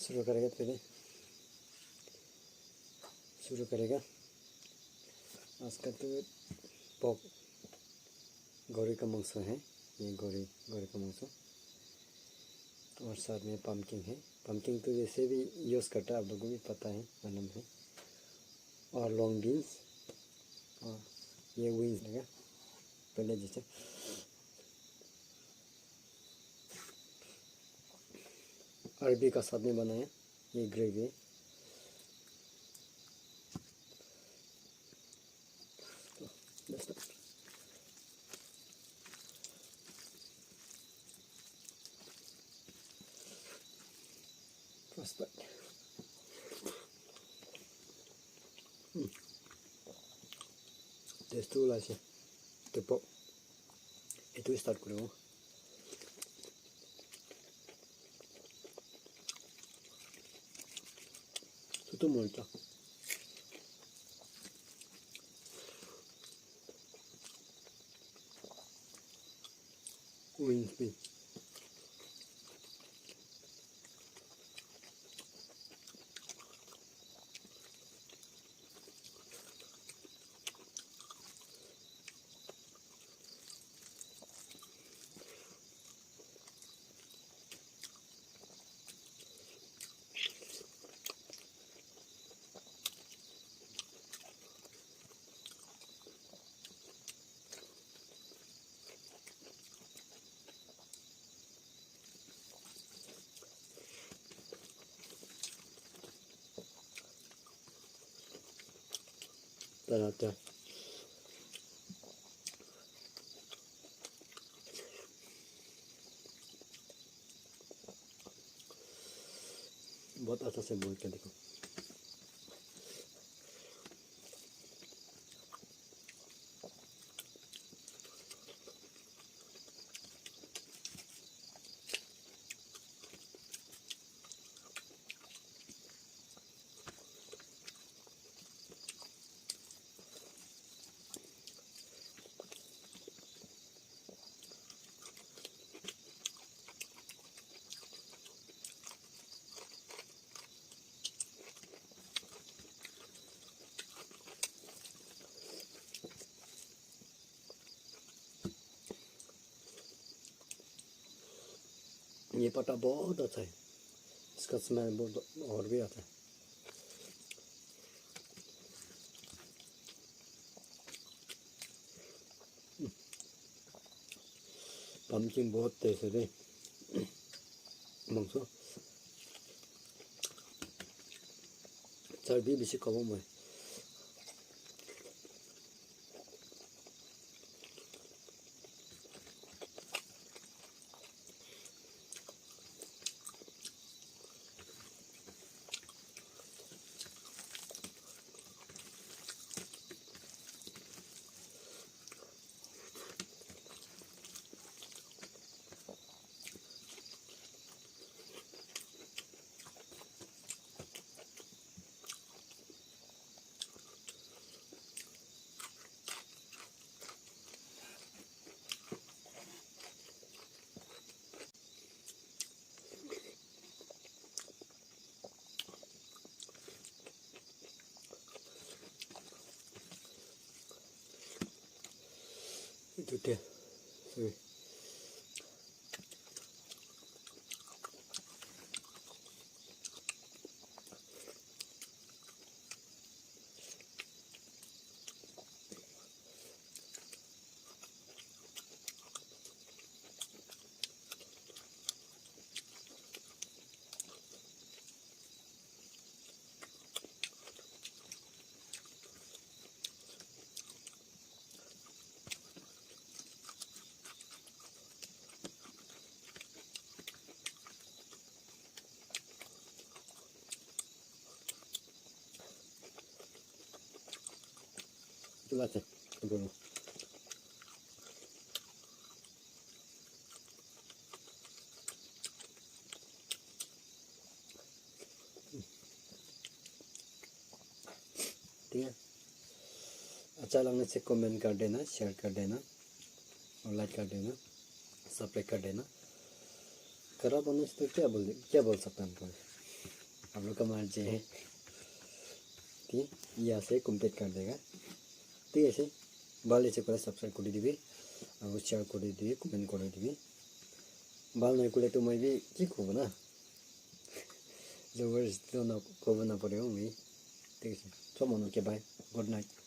शुरू करेगा पहले शुरू करेगा आज का तो पोक गौरी का मांस है। ये गौरी का मांस और साथ में पम्पकिन है। पम्पकिन तो जैसे भी यूज़ करता है आप लोगों को भी पता है मालूम है। और लॉन्ग बीन्स और ये विंग्स लगा पहले जैसे अरबी का साथ में बनाया। ये gravy first bite. Tes tu lah sih tepuk itu start kuru itu multa wings bin ternyata बहुत अच्छा से बोल के देखो। ये पत्ता बहुत अच्छा है। इसका स्मेल बहुत और भी आता है। पम्पकिन बहुत तेज है मांस चर्बी बेसी कम है। Itu dia. Sorry. Itulah sih dulu. ठीक है, अच्छा लगने से कमेंट कर देना, शेयर कर देना और लाइक कर देना, सब्सक्राइब कर देना। खराब होने से तो क्या बोल सकता हूँ। आप लोग का मर्जी है ठीक यहाँ से कंप्लीट कर देगा ठीक है बाल ऐसे कर सब्सक्राइब कर दीबी और शेयर कर दीबी कमेंट कर दीबी बाल नहीं खुले तो मैं भी की कब ना जबरदस्ती तो ना कब ना पड़ेगा मैं ठीक है सब मनो के बाय गुड नाइट